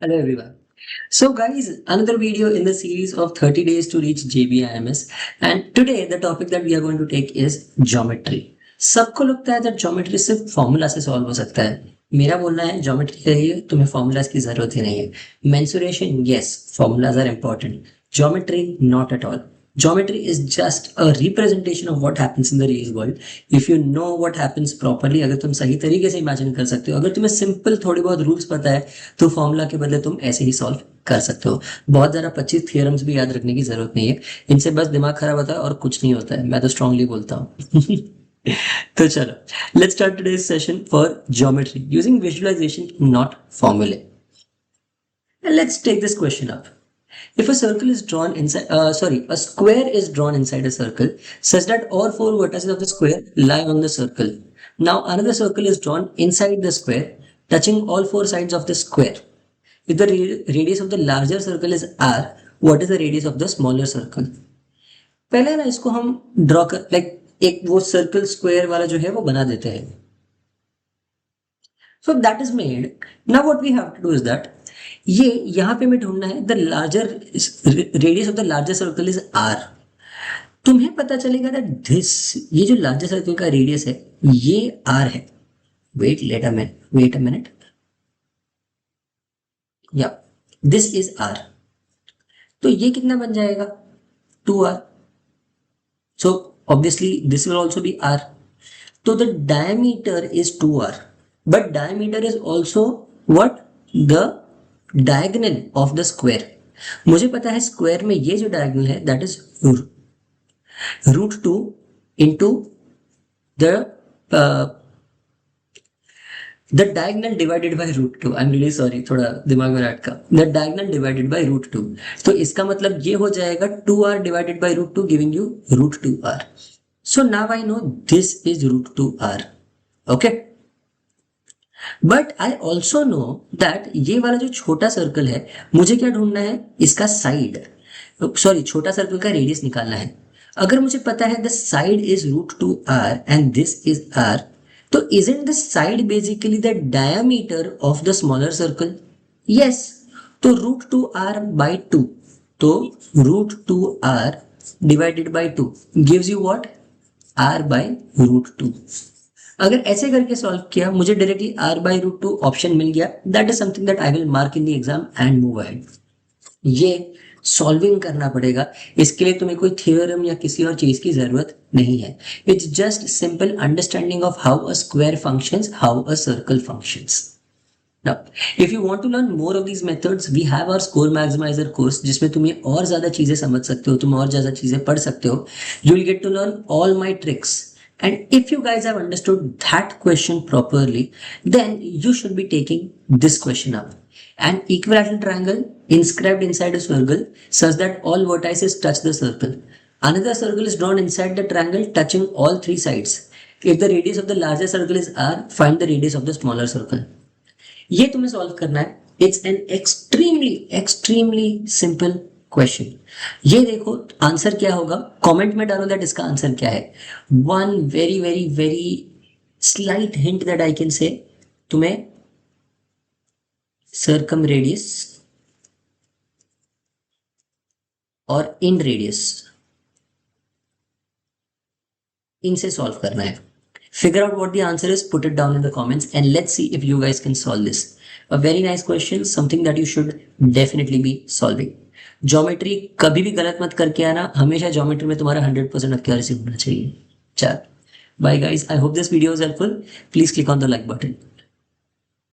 Hello everyone. So guys, another video in the series of 30 days to reach JBIMS, and today the topic that we are going to take is geometry. सबको लगता है that geometry सिर्फ formula से solve हो सकता है. मेरा बोलना है geometry के लिए तुम्हें फॉर्मूलाज की जरूरत ही नहीं है. Mensuration, yes, formulas are important. Geometry, not at all. Geometry is just a representation of what happens in the real world. If you know what happens properly, अगर तुम सही तरीके से इमेजिन कर सकते हो, अगर तुम्हें सिंपल थोड़ी बहुत रूल्स पता है, तो फॉर्मूला के बदले तुम ऐसे ही सॉल्व कर सकते हो. बहुत ज़्यादा 25 थियरम्स भी याद रखने की जरूरत नहीं है. इनसे बस दिमाग खराब होता है और कुछ नहीं होता है. मैं तो स्ट्रांगली बोलता हूँ. तो चलो, let's start today's session for geometry using visualisation, not फॉर्मूले. Let's take this question up. If a circle is drawn inside, a square is drawn inside a circle such that all four vertices of the square lie on the circle. Now another circle is drawn inside the square, touching all four sides of the square. If the radius of the larger circle is r, what is the radius of the smaller circle? पहले ना इसको हम draw कर एक वो circle square वाला जो है वो बना देते हैं. So that is made. Now what we have to do is that ये यहाँ पे मैं ढूंढना है the larger radius of the larger circle is R. तुम्हें पता चलेगा दैट दिस ये जो लार्जर सर्कल का रेडियस है ये आर है. Wait a minute. या दिस इज आर. तो ये कितना बन जाएगा? 2r. So obviously this will also be r. तो the diameter is 2r, but diameter is also what? The diagonal of the square. मुझे पता है स्क्वायर में ये जो डायगोनल है that is √2 into the diagonal divided by √2. I am really sorry, थोड़ा दिमाग में रट का. The diagonal divided by √2. तो इसका मतलब ये हो जाएगा 2r divided by √2 giving you √2r. So now I know this is √2r. Okay, but I also know that ये वाला जो छोटा सर्कल है मुझे क्या ढूंढना है? इसका साइड. सॉरी, छोटा सर्कल का रेडियस निकालना है. अगर मुझे पता है the side is √2r and this is r, तो isn't the side basically the diameter of the smaller circle? Yes. तो √2r बाई 2. तो √2r divided by 2 gives you what? r by √2. अगर ऐसे करके सॉल्व किया, मुझे डायरेक्टली r बाई √2 ऑप्शन मिल गया. That is something that I will mark in the exam and move ahead. ये solving करना पड़ेगा. इसके लिए तुम्हें कोई थ्योरम या किसी और चीज की जरूरत नहीं है. It's just simple understanding of how a square functions, how a circle functions. Now, if you want to learn more of these methods, we have our score maximizer course, जिसमें तुम्हें और ज्यादा चीजें समझ सकते हो, तुम और ज्यादा चीजें पढ़ सकते हो. You will get to learn all my tricks. And if you guys have understood that question properly, then you should be taking this question up. An equilateral triangle inscribed inside a circle such that all vertices touch the circle. Another circle is drawn inside the triangle touching all three sides. If the radius of the larger circle is r, find the radius of the smaller circle. ये तुम्हें solve करना है. It's an extremely extremely simple question. ये देखो answer क्या होगा, comment में डालो दैट इसका आंसर क्या है. One very very very slight hint that I can say, तुम्हें सर्कम रेडियस और इन रेडियस इनसे सॉल्व करना है. Figure out what the answer is, put it down in the comments, and let's see if you guys can solve this. A very nice question, something that you should definitely be solving. Geometry कभी भी गलत मत करके आना. हमेशा geometry में तुम्हारा 100% accuracy होना चाहिए. चल, bye guys. I hope this video is helpful. Please click on the like button.